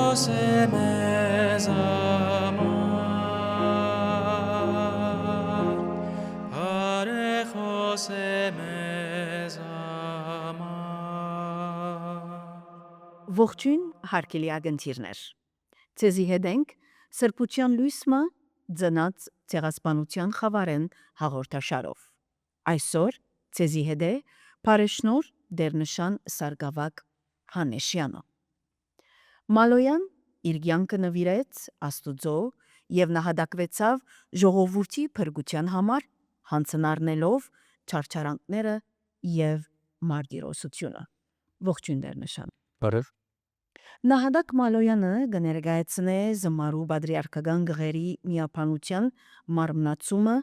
meզ amar, are Jose meզ amar. Ողջույն հարգելի ագնթիրներ։ Ցեզի հետ ենք Սրբության լույսը ծնած ցեղասպանության խավարեն հաղորդաշարով։ Այսօր ցեզի հետ է Փարեշնոր Դերնշան Սարգսակ Հանեշյանը։ Մալոյան իր կյանքը նվիրեց Աստուծո եւ նահատակվեցավ ժողովրդի փրկության համար, հանցնառնելով չարչարանքները եւ մարտիրոսությունը։ Ողջույն Դերնշան։ Բարև։ Նահատակ Մալոյանը կներկայացնե զմարու պատրիարքական գղերի միապանության մարմնացումը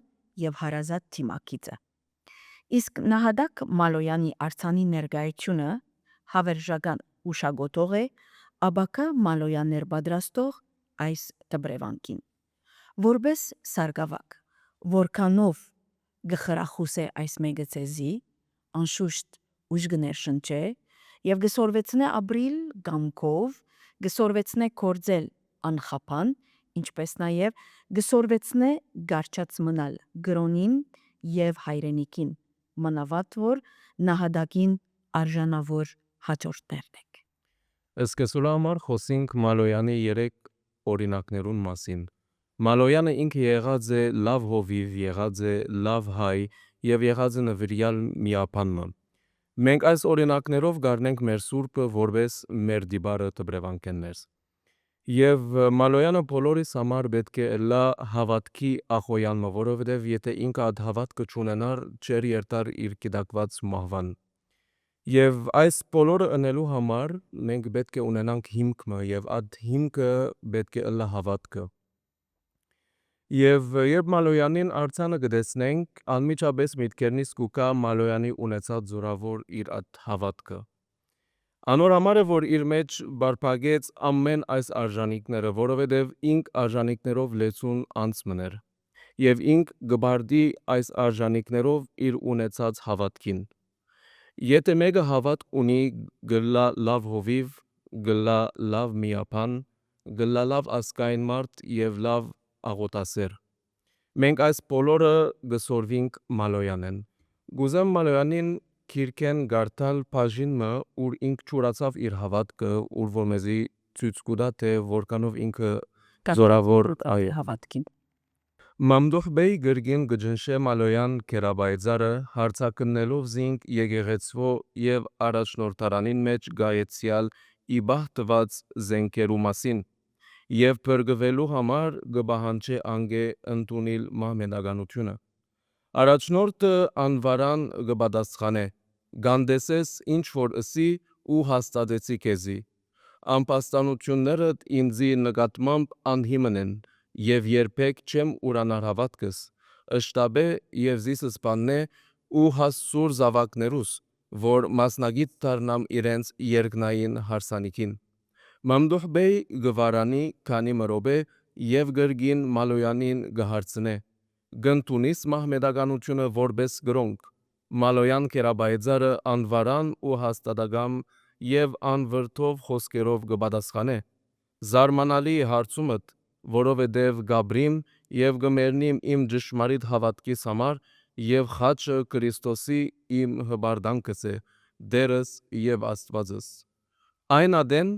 եւ հարազատ թիմակիցը։ Իսկ նահատակ Մալոյանի արցանի ներկայությունը հավերժական ուշագոտող է Աբակա Մալոյաններ պատրաստող այս տբրևանքին։ Որպես սարգսակ, որքանով գխրախուս է այս մեգը ցեզի, անշուշտ ուժ գներշնչե եւ գսորվեցնե ապրիլ գամքով, գսորվեցնե կորձել անխափան, ինչպես նաեւ գսորվեցնե գարչած մնալ գրոնին եւ հայրենիքին, մանավանդ որ նահատակին արժանավոր հաջորդներն եք։ Սկսելու համար խոսենք Մալոյանի 3 օրինակներուն մասին։ Մալոյանը ինքը եղած է լավ հովիվ, եղած է լավ հայ եւ եղած է նվիրյալ միապանմը։ Մենք այս օրինակներով գարնենք մեր սուրբը որպես մեր դիբարը տբրևանքեններս։ Եվ Մալոյանը բոլորիս համար պետք է լա հավատքի ախոյանմը, որովհետև եթե ինքը այդ հավատքը չունենար, չեր երթար իր կիդակված մահվան։ Եվ այս բոլորը ընելու համար մենք պետք է ունենանք հիմքը եւ այդ հիմքը պետք է լա հավատքը։ Եվ երբ Մալոյանին արցանը գտեսնենք, անմիջապես միտքերնից կուկա Մալոյանի ունեցած զորավոր իր այդ հավատքը։ Անոր համար է, որ իր մեջ բարփակեց ամեն այս արժանիքները, որովհետև ինք արժանիքներով լեցուն անց մներ։ Եվ ինք գբարդի այս արժանիքներով իր ունեցած հավատքին։ Եթե մեկը հավատք ունի, գլա լավ հովիվ, գլա լավ միապան, գլա լավ ասկային մարդ եւ լավ աղոտասեր։ Մենք այս բոլորը գսորվինք Մալոյանեն։ Գուզեմ Մալոյանին քիրքեն գարտալ բաժինը, ուր ինք չուրացավ իր հավատքը, ուր որ մեզի ցույց կուտա թե որքանով ինքը զորավոր հավատքին։ Մամդուխ բեյ գրգին գջնշե Մալոյան կերաբայձարը հարցակնելով զինք եկեղեցվո եւ առաջնորդարանին մեջ գայեցյալ իբահ տված զենքերու մասին եւ բրգվելու համար գբահանչե անգե ընդունիլ մահմեդականությունը։ Առաջնորդը անվարան գբադասխանե գանդեսես ինչ որ ըսի ու հաստատեցի քեզի ամպաստանություններդ ինձի նկատմամբ անհիմն են եւ երբեք չեմ ուրանար հավատքս ըշտաբե եւ զիս սպաննե ու հասցուր զավակներուս որ մասնագիտ դառնամ իրենց երկնային հարսանիքին Մամդուխ բեյ գվարանի քանի մրոբե եւ գրգին Մալոյանին գհարցնե գնտունիս մահմեդականությունը որպես գրոնք Մալոյան կերաբայձարը անվարան ու հաստատակամ եւ անվրդով խոսքերով գբադասխանե զարմանալի հարցումդ որովհետև գաբրիմ եւ գմերնիմ իմ ճշմարիտ հավատքիս համար եւ խաչը Քրիստոսի իմ հբարդանքս է դերս եւ Աստվածս այն ադեն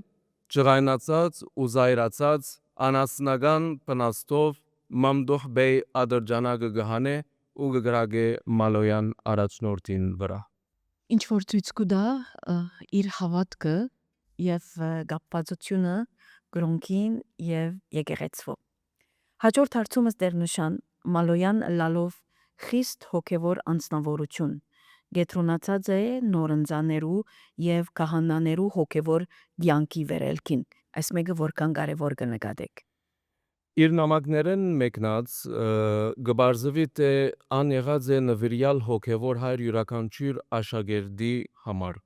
ճղայնացած ու զայրացած անասնական բնաստով Մամդուխ բեյ ադրջանակը գհանե ու գգրագե Մալոյան առաջնորդին վրա Ինչ որ ցույց կուտա իր հավատքը եւ գապվածությունը գրոնքին եւ եկեղեցվո։ Հաջորդ հարցումս Դերնշան Մալոյան լալով խիստ հոգևոր անձնավորություն գետրոնացած է նորընձաներու եւ քահանաներու հոգևոր կյանքի վերելքին։ Այս մեկը որքան կարևոր կնկատեք։ Իր նամակներեն մեկնած գբարձվի թե ան եղած է նվիրյալ հոգևոր հայր յուրաքանչյուր աշակերտի համար։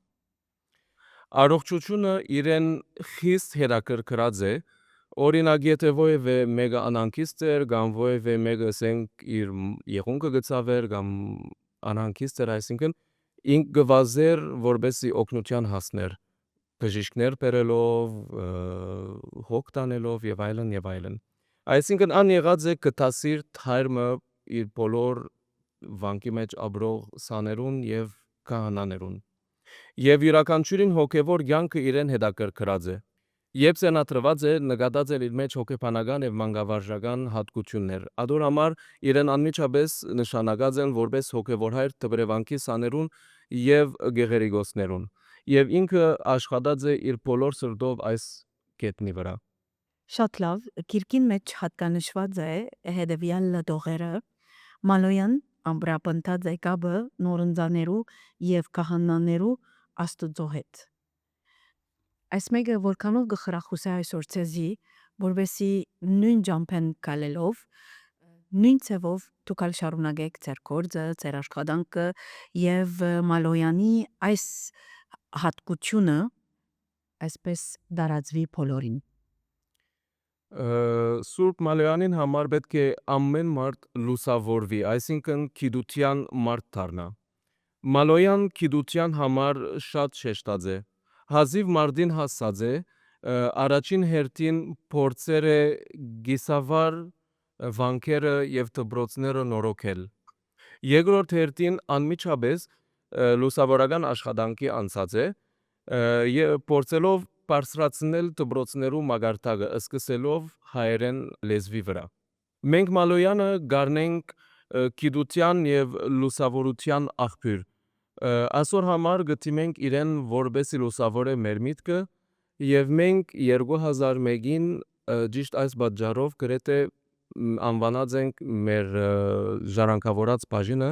Առողջությունը իրեն խիստ հետաքրքրած է, օրինակ եթե ովևէ մեկը անհանգիստ էր կամ ովևէ մեկը ասենք իր եղունգը գծավեր կամ անհանգիստ էր, այսինքն ինք գվազեր որբեսի օգնության հասներ։ բժիշկներ բերելով, հոգ տանելով եւ այլն եւ այլն։ Այսինքն ան եղած է կտասիրտ հայրը իր բոլոր վանկի մեջ ապրող սաներուն եւ քահանաներուն։ Եվ յուրաքանչյուրին հոգևոր կյանքը իրեն հետաքրքրած է։ Երբ սենատրված է նկատած է իր մեջ հոգեբանական եւ մանկավարժական հատկություններ, ադոր համար իրեն անմիջապես նշանակած են որպես հոգևոր հայր տբրևանքի սաներուն եւ գեղերիգոսներուն, եւ ինքը աշխատած է իր բոլոր սրտով այս կետնի վրա։ Շատ լավ, գիրքին մեջ հատկանշված է հետևյալ լտողերը. Մալոյան ամբրապնդած է կապը նորընձաներու եւ քահանաներու Աստուծո հետ։ Այս մեկը որքանով գխրախուսե այսօր ցեզի, որովհետեւ նույն ջամփեն կալելով նույն ցևով դու կալ շարունակեք ձեր գործը, ձեր աշխատանքը եւ Մալոյանի այս հատկությունը այսպես դարածվի բոլորին։ Սուրբ Մալոյանին համար պետք է ամեն մարդ լուսավորվի, այսինքն գիտության մարդ դառնա։ Մալոյան գիտության համար շատ շեշտած է։ Հազիվ մարդին հասած է, առաջին հերթին փորձեր է գիսավար վանքերը եւ դպրոցները նորոգել։ Երկրորդ հերթին անմիջապես լուսավորական աշխատանքի անցած է եւ փորձելով բարձրացնել դպրոցներու մագարտակը, սկսելով հայերեն լեզվի վրա։ Մենք Մալոյանը գարնենք գիտության եւ լուսավորության աղբյուր։ Այսօր համար գտիմենք իրեն որբեսի լուսավորե մեր միտքը եւ մենք 2001-ին ճիշտ այս բաժարով գրեթե անվանած ենք մեր ժառանգավորած բաժինը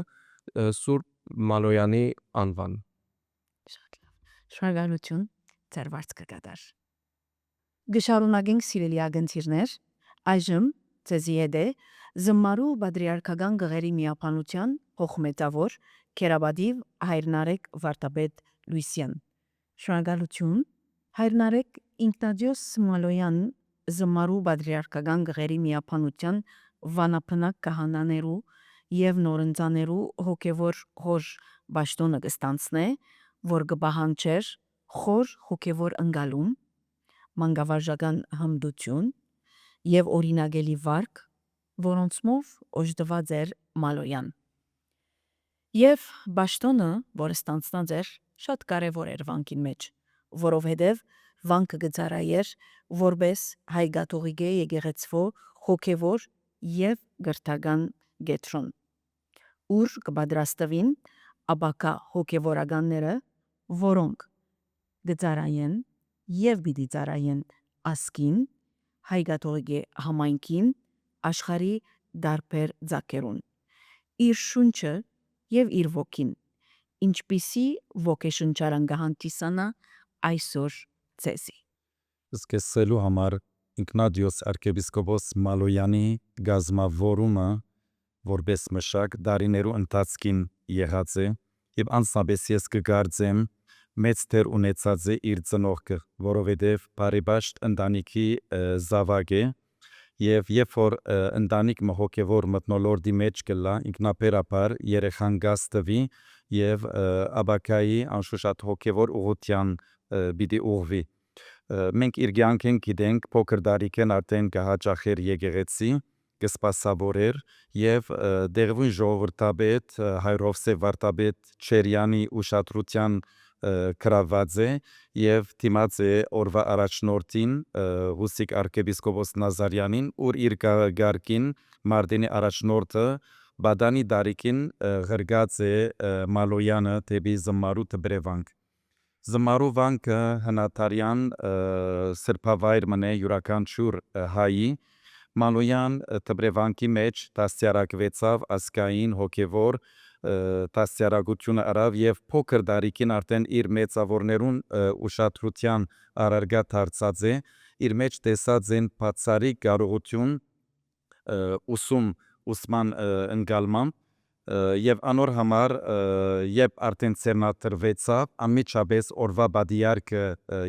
Սուրբ Մալոյանի անվան։ Շատ լավ։ Շնորհակալություն ձեր վարձքը կդար։ Գշարունակենք սիրելի ագնցիրներ, այժմ ցեզի հետ է զմարու բադրիարքական գղերի միապանության հոխմետավոր Քերաբադիվ Հայրնարեկ Վարդապետ Լուիսյան։ Շնորհակալություն Հայրնարեկ Ինգնատիոս Մալոյան զմարու բադրիարքական գղերի միապանության վանապնակ քահանաներու եւ նորընձաներու հոգևոր հոր ճաշտոնը կստանցնե, որ կբահանջեր խոր հոգևոր ընկալում, մանկավարժական հմդություն եւ օրինագելի վարք, որոնցմով օժտված էր Մալոյան։ Եվ ճաշտոնը, որ ստանցնած էր, շատ կարևոր էր վանքին մեջ, որովհետև վանքը գծարայեր որպես հայ կաթողիկե եկեղեցվո հոգևոր եւ գրթական գետրոն, ուր կպատրաստվին ապակա հոգևորականները, որոնք գծարայեն եւ պիտի ծարայեն ասկին, հայ կաթողիկե համայնքին, աշխարհի դարբեր ձակերուն, իր շունչը եւ իր ոգին, ինչպիսի ոգեշնչարան կհանդիսանա այսօր ցեզի։ Սկսելու համար Ինգնատիոս arczepiskopos Մալոյանի գազմավորումը որպես մշակ դարիներու ընթացքին եղած է եւ անսաբես ես կգարձեմ մեծ դեր ունեցած է իր ծնողքը, որովհետեւ բարեբաշտ ընտանիքի զավակ է եւ երբ որ ընտանիք հոգևոր մթնոլորտի մեջ կլա ինքնաբերաբար երեխան գաստվի եւ աբակայի անշուշտ հոգևոր ուղղության պիտի ուղղվի։ Մենք իր կյանքեն գիտենք փոքր տարիքեն արդեն կհաճախեր եկեղեցի, կսպասավորեր եւ դեղին ժողովրդապետ Հայրովսե Վարդապետ Չերյանի ուշադրության գրաված է եւ դիմաց է օրվա առաջնորդին Հուսիկ arczepiskopos Նազարյանին, ուր իր գարկին Մարտինի առաջնորդը բադանի դարիքին ղրգած է Մալոյանը դեպի զմարու տբրևանք։ Զմարու վանքը հնատարյան սրբավայր մնե յուրաքանչյուր հայի Մալոյան տբրևանքի մեջ դաստիարակվեցավ ասկային հոգևոր դաստիարակությունը արավ եւ փոքր դարիքին արդեն իր մեծավորներուն ուշադրության առարգա դարձած է, իր մեջ տեսած են բացարիք կարողություն ուսման ընկալման եւ անոր համար երբ արդեն ցերնատրվեցավ անմիջապես օրվա բադիարքը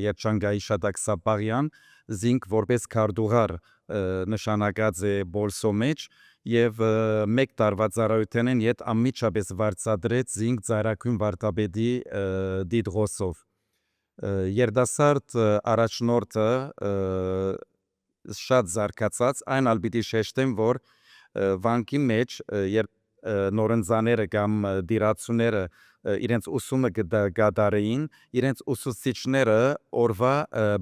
Երջանկայի Շատակսապարյան զինք որպես քարտուղար նշանակած է բոլսո մեջ եւ մեկ տարվա ծառայութենեն իդ անմիջապես վարձատրեց զինք ծայրակուն վարտաբեդի դիդրոսով Երդասարդ առաջնորդը շատ զարգացած, այն ալ պիտի շեշտեմ, որ վանքի մեջ, երբ նորընձաները կամ դիրացուները իրենց ուսումը գդարեին, իրենց ուսուցիչները օրվա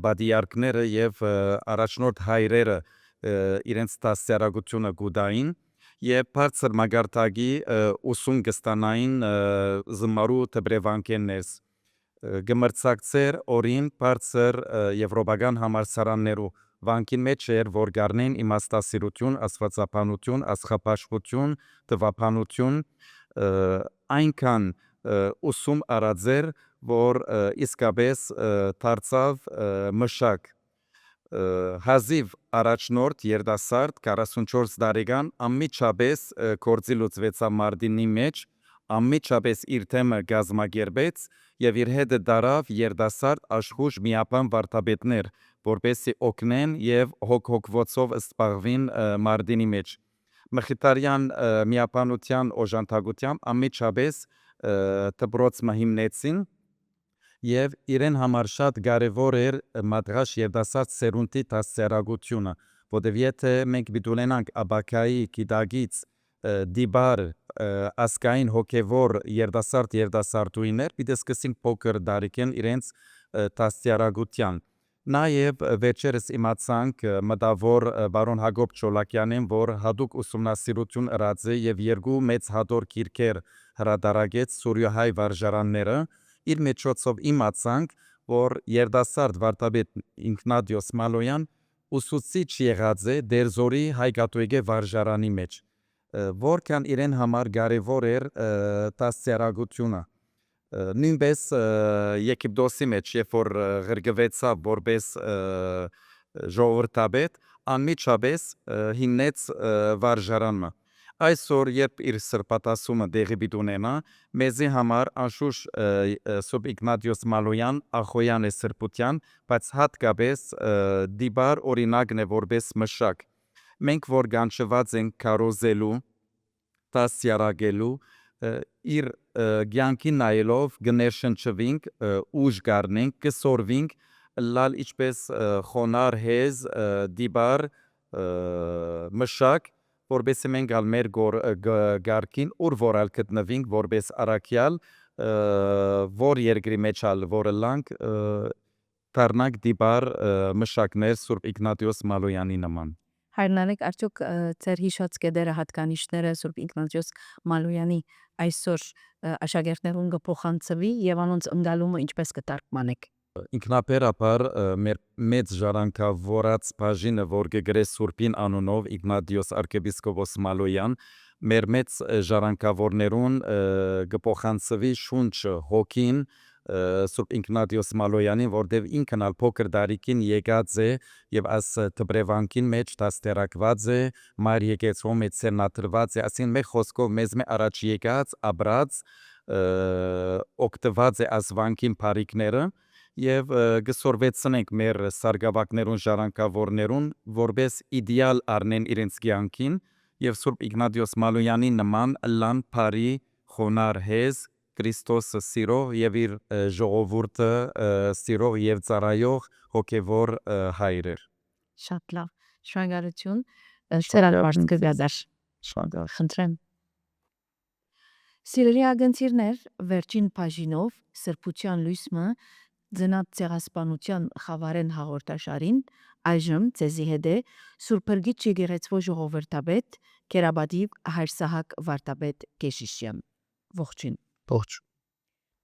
բադիարքները եւ առաջնորդ հայրերը իրենց դաստիարակությունը գուդային եւ բարձր մագարտագի ուսում կստանային զմարու տբրևանքեններս գմրցակցեր օրին բարձր եվրոպական համալսարաններու վանքի մեջ էր որ գարնեն իմաստասիրություն, աստվածաբանություն, աստղապաշտություն, տվաբանություն այնքան ուսում արածեր, որ իսկապես դարձավ մշակ հազիվ առաջնորդ երդասարդ 44 տարեկան անմիջապես գործի լուծվեցավ Մարտինի մեջ, անմիջապես իր թեմը գազմագերբեց եւ իր հետը դարավ երդասարդ աշխուժ միապան վարդապետներ, որպեսզի օգնեն եւ հոգվոցով զբաղվին Մարտինի մեջ։ Մխիթարյան միապանության օժանդակությամբ անմիջապես դպրոցը հիմնեցին եւ իրեն համար շատ կարեւոր էր մադրաշ երդասարդ սերունդի դաստիարակությունը, որտեւ եթե մենք բիտունենանք աբակայի գիտագից դիբար ասկային հոգևոր երդասարդ երդասարտուիներ, պիտի սկսենք փոքր դարիքեն իրենց դաստիարակության։ Նաև վերջերս իմացանք մտավոր բարոն Հակոբ Չոլակյանին, որ հատուկ ուսումնասիրություն ըրած է եւ երկու մեծ հատոր գիրքեր հրատարակեց Սուրյահայ վարժարանները, իր միջոցով իմացանք, որ երդասարդ վարդապետ Ինգնատիոս Մալոյան ուսուցիչ եղած է Դերձորի հայկատույկե վարժարանի մեջ, որքան իրեն համար կարևոր էր դաստիարակությունը։ Նույնպես Եգիպտոսի մեջ, երբ որ ղրկվեցավ որպես ժողովրդապետ, անմիջապես հիմնեց վարժարանը։ Այսօր, երբ իր սրբատասումը դեղի պիտի ունենա, մեզի համար անշուշտ Սուրբ Իգնատիոս Մալոյան ախոյան է սրբության, բայց հատկապես դիբար օրինակն է որպես մշակ։ Մենք որ գանչված ենք քարոզելու, դաստիարակելու, իր կյանքի նայելով կներշնչվենք, ուժ կառնենք, կսորվենք, լալ ինչպես խոնար հեզ, դիբար, մշակ, որպեսզի մենք ալ մեր գարկին ուր որալ գտնվենք որպես առաքյալ, որ երկրի մեջ ալ որը լանք դառնանք դիբար մշակներ Սուրբ Իգնատիոս Մալոյանի նման։ Հայրնանեք արդյոք ձեր հիշած կետերը հատկանիշները Սուրբ Իգնատիոս Մալոյանի այսօր աշակերտներուն կփոխանցվի եւ անոնց ընկալումը ինչպես կտարգմանեք։ Ինքնաբերաբար մեր մեծ ժառանգավորած բաժինը, որ կգրե Սուրբին անունով Իգնատիոս arczepiskopos Մալոյան, մեր մեծ ժառանգավորներուն կփոխանցվի շունչը, հոգին Սուրբ Ինգնատիոս Մալոյանին, որտեղ ինքն ալ փոքր տարիքին եկած է եւ աս տբրևանքին մեջ դաստիարակված է, մայր եկեղեցու մեջ սերնադրված է, ասին մեկ խոսքով մեզ մե առաջ եկած, աբրած, օգտված է աս վանքին բարիկները եւ գսորվեցնենք մեր սարգսակներուն ժառանգավորներուն, որպես իդեալ առնեն իրենց կյանքին եւ Սուրբ Իգնատիոս Մալոյանի նման լան բարի խոնար հեզ Քրիստոսը սիրող եւ իր ժողովուրդը սիրող եւ ծառայող հոգեվոր հայրեր։ Շատ լավ։ Շնորհակալություն։ Ցերալվարն կգադար։ Խնդրեմ։ Սիրելի ագնցիրներ, վերջին բաժինով սրբության լույսը ձնած ցեղասպանության խավարեն հաղորդաշարին այժմ ցեզի հետ է Սուրբերգիչ եկեղեցու ժողովրդապետ Կերաբադիվ Հայրսահակ վարդապետ Կեշիշյան։ Ողջույն։ Ողջ։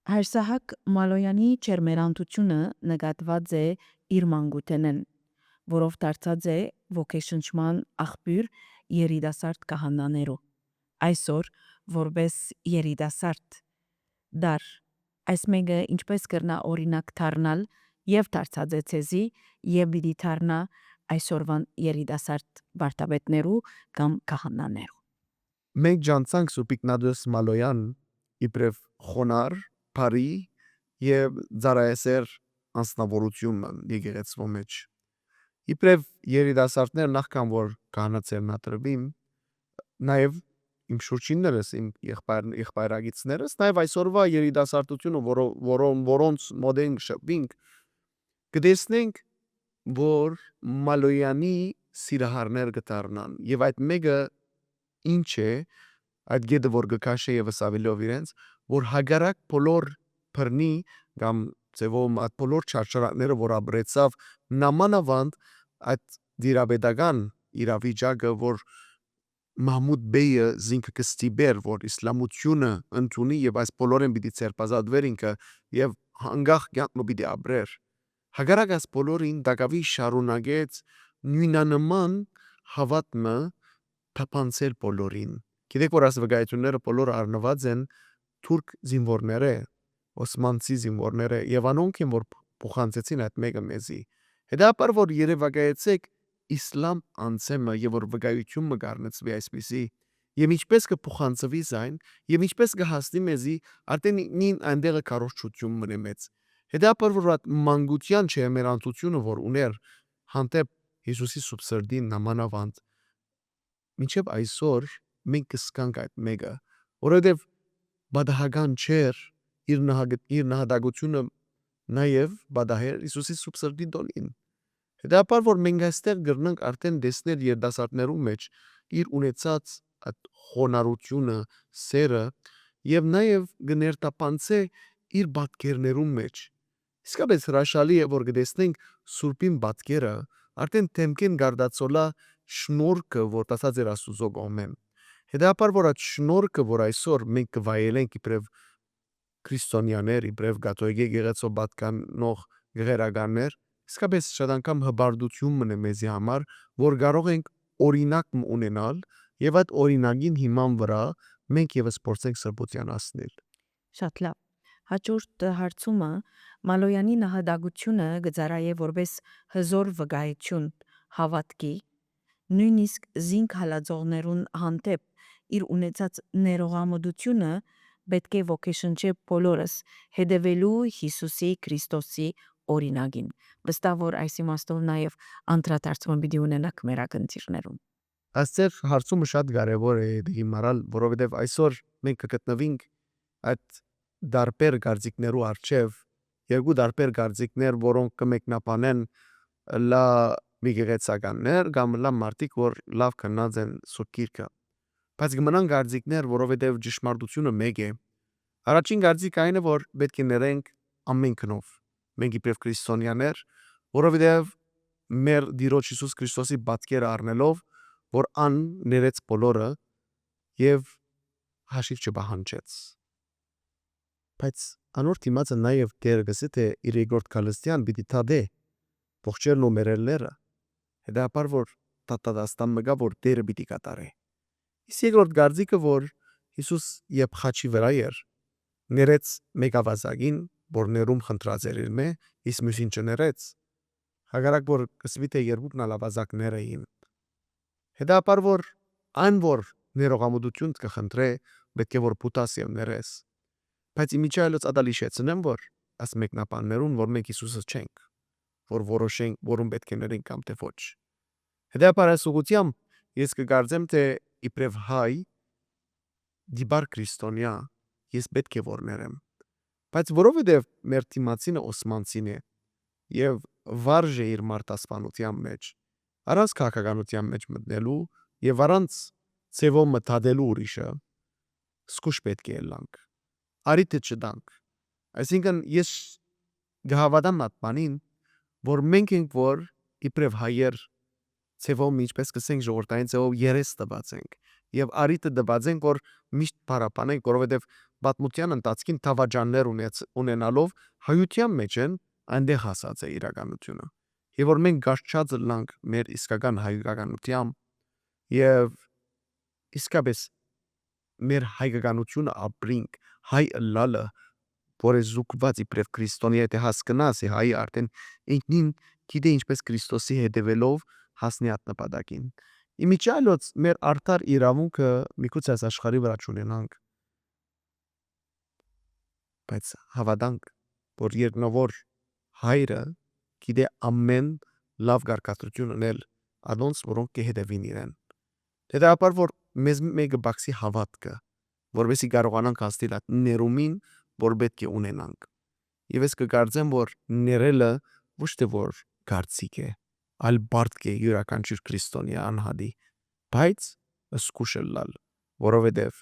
Հայրսահակ Մալոյանի չերմերանտությունը նկատված է իր մանկութենեն, որով դարձած է ոգեշնչման աղբյուր երիտասարդ կահանաներու։ Այսօր որպես երիտասարդ դար այս մեկը ինչպես կրնա օրինակ դառնալ եւ դարձած է ցեզի եւ պիտի դառնա այսօրվան երիտասարդ վարդապետներու կամ կահանաներու։ Մենք ջանցանք Սուրբ Իգնատիոս Մալոյան իբրև խոնար, բարի եւ ծառայեսեր անձնավորություն եկեղեցու մեջ։ Իբրև երիտասարդներ նախքան որ կանացերնատրվին, նաեւ իմ շուրջիններս, իմ եղբայրագիցներս, նաև այսօրվա երիտասարդությունը, որոնց մոդեն շփվինք, կտեսնենք, որ Մալոյանի սիրահարներ կդառնան, եւ այդ մեկը ինչ է, այդ գետը որ գքաշե եւ ասավելով իրենց, որ հագարակ բոլոր բռնի կամ ձևով այդ բոլոր չարչարանները, որ ապրեցավ նամանավանդ այդ դիրաբեդական իրավիճակը, որ Մահմուդ Բեյը զինքը կստիբեր, որ իսլամությունը ընդունի եւ այս բոլորեն պիտի ցերպազատվեր ինքը եւ անգախ կյանքը պիտի ապրեր։ Հագարակ այս բոլորին դակավի շարունակեց նույնանման հավատը թափանցել բոլորին։ Գիտեք որ այս վկայությունները բոլորը առնված են թուրք զինվորները, օսմանցի զինվորները եւ անոնք են որ փոխանցեցին այդ մեկը մեզի։ Հետաբար որ երևակայեցեք իսլամ անցեմը եւ որ վկայություն մը գառնեցվի այսպեսի եւ ինչպես կփոխանցվի զայն եւ ինչպես կհասնի մեզի արդեն նին այնտեղը կարողություն մնե մեծ։ Հետաբար որ այդ մանկության չէ մեր անտությունը որ ուներ հանդեպ Հիսուսի սուբսրդին նամանավանդ մինչև այսօր մենք կսկանք այդ մեկը որովհետև բադահական չէր իր նահատակությունը նաև բադահեր Հիսուսի սուբսրդի դոնին։ Հետաբար որ մենք այստեղ գրնանք արդեն դեսնել երդասարտներու մեջ իր ունեցած այդ խոնարհությունը, սերը եւ նաև գներտապանցե իր բատկերներու մեջ։ Իսկապես հրաշալի է որ գտեսնենք Սուրբին բատկերը արդեն թեմքեն գարդացոլա շնորհքը որ տասած էր Աստուծո կողմեն։ Հետաբար որ այդ շնորհքը որ այսօր մենք կվայելենք իբրև քրիստոնյաներ, իբրև կաթողիկ եկեղեցու պատկանող գերականներ, իսկապես շատ անգամ հբարդություն մնե մեզի համար, որ կարող ենք օրինակ ունենալ եւ այդ օրինակին հիման վրա մենք եւս փորձենք սրբության հասնել։ Շատ լավ։ Հաջորդ հարցումը Մալոյանի նահատակությունը գծարայե որպես հզոր վկայություն հավատքի, նույնիսկ զինք հալածողներուն հանդեպ իր ունեցած ներողամտությունը պետք է ոգեշնչե բոլորս հետևելու Հիսուսի Քրիստոսի օրինակին։ Վստահ որ այս իմաստով նաև անդրադարձում պիտի ունենաք մեր ակնթիռներում։ Այստեղ հարցումը շատ կարևոր է դիմարալ, որովհետև այսօր մենք կգտնվենք այդ դարբեր գարձիկներու առջև, երկու դարբեր գարձիկներ, որոնք կմեկնաբանեն լա միգեղեցականներ կամ լա մարդիկ, որ լավ քնած են Սուրբ Գիրքը։ Բայց կմնան գարձիկներ, որովհետև ճշմարտությունը մեկ է։ Առաջին գարձիկը այն է, որ պետք է ներենք ամենքնով։ Մենք իբրև քրիստոնյաներ, որովհետև մեր Տիրոջ Հիսուս Քրիստոսի պատկերը առնելով, որ ան ներեց բոլորը եւ հաշիվ չբահանջեց։ Բայց անոր դիմացը նաև Տերը գսե թե իր երկրորդ քալստյան պիտի թադե ողջերն ու մերելները։ Հետաբար որ տատաստան մգա որ Տերը պիտի կատարե։ Իսկ երկրորդ գարձիկը որ Հիսուս երբ խաչի վրա էր ներեց մեկ ավազակին, որ ներում խնդրած էր իրմե, իսկ մյուսին չներեց։ Հակառակ որ կսվի թե երկուքն ավազակներ էին։ Հետաբար որ այն որ ներողամտություն կխնդրե, պետք է որ փութաս եւ ներես։ Բայց իմիջայլոց ադալիշեցնեմ որ աս մեկնաբաններուն որ մենք Հիսուսը չենք, որ որոշենք, որում պետք է ներենք կամ թե ոչ։ Հետաբար այս ուղղությամբ ես կգարձեմ թե իբրև հայ դիբար քրիստոնյա ես պետք է որ ներեմ։ Բայց որովհետև մեր թիմացինը օսմանցին է եւ վարժ է իր մարտասպանության մեջ, առանց քաղաքականության մեջ մտնելու եւ առանց ցևով մտադելու ուրիշը, սկուշ պետք է ելանք։ Արիթը չդանք։ Այսինքն ես գհավատամ այդ բանին, որ մենք ենք որ իբրև հայեր ցևով ինչպես կսենք ժողովրդային ցևով երես տված ենք եւ արիթը տված ենք որ միշտ բարապանենք, որովհետեւ պատմության ընթացքին թավաջաններ ունենալով հայության մեջ են այնտեղ հասած է իրականությունը։ Եվ որ մենք գաշխած լանք մեր իսկական հայկականությամբ եւ իսկապես մեր հայկականությունը ապրինք հայ լալը որ է զուգված իբրև քրիստոնյա եթե հասկնաս է հայ արդեն ինքնին գիտե ինչպես Քրիստոսի հետևելով հասնի այդ նպատակին։ Իմիջայլոց մեր արդար իրավունքը միգուցե այս աշխարհի վրա չունենանք, բայց հավատանք որ երկնավոր հայրը գիտե ամեն լավ գարկատություն ունել անոնց որոնք կհետևին իրեն։ Հետաբար որ մեզ մեկը բացի հավատքը, որովհետեւ կարողանանք հասնել այդ ներումին, որ պետք է ունենանք։ Եվ ես կկարծեմ, որ ներելը ոչ թե որ կարծիք է, այլ բարդ է յուրաքանչյուր քրիստոնյա անհատի, բայց սկուշը լալ, որովհետեւ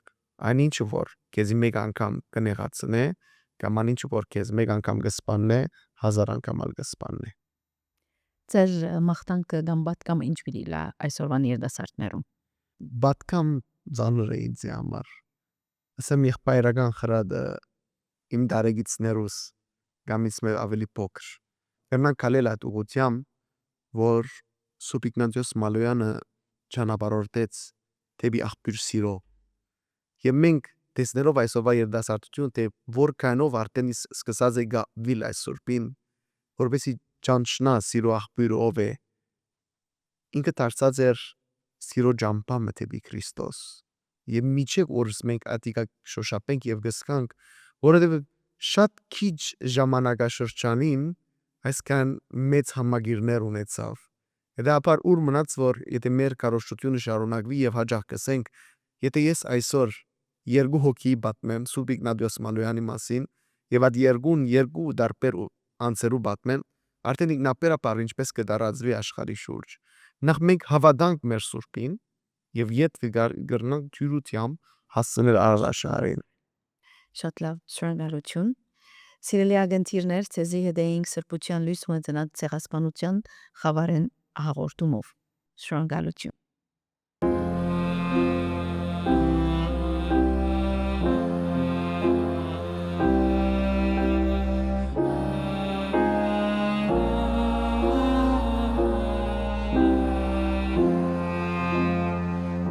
այնինչը որ քեզ մեկ անգամ կնեղացնե, կամ այնինչը որ քեզ մեկ անգամ կսպաննե, հազար անգամ ալ կսպաննե։ Ձեր մաղթանքը կամ պատկամը ինչ պիտի լա այսօրվան երդասարտներում։ Բատկամ ծանր է ինձ համար։ Ասեմ եղբայրական խրադը իմ դարեգիցներուս կամ ինձ մեր ավելի փոքր։ Կրնան կալել այդ ուղղությամբ, որ Սուրբ Իգնատիոս Մալոյանը ճանապարհորդեց դեպի աղբյուր սիրո։ Եվ մենք տեսնելով այսօրվա երդասարտություն, թե որքանով արդեն սկսած է գավել այս Սուրբին, որովհետեւ ճանչնա սիրո աղբյուրը ով է, ինքը դարձած էր սիրո ջամփամը դեպի Քրիստոս։ Եվ միջև օրս մենք ատիկա շոշափենք եւ գսկանք, որովհետեւ շատ քիչ ժամանակաշրջանին այսքան մեծ համագիրներ ունեցավ։ Դա ապար ուր մնաց, որ եթե մեր կարողությունը շարունակվի եւ հաջող կսենք, եթե ես այսօր երկու հոգի պատմեմ Սուրբ Իգնատիոս Մալոյանի մասին եւ այդ երկու դարբեր անձերու պատմեմ, արդեն ինքնաբերաբար ինչպես կդարածվի աշխարհի շուրջ։ Նախ մենք հավատանք մեր Սուրբին եւ իդ կգրնանք ջուրությամբ հասնել առաշարին։ Շատ լավ, շնորհակալություն։ Սիրելի ագենտիրներ, ցեզի հետ էինք սրբության լույս ունեցած ցեղասպանության խավարեն հաղորդումով։ Շնորհակալություն։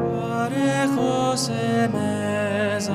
Բարեխոս է մեզ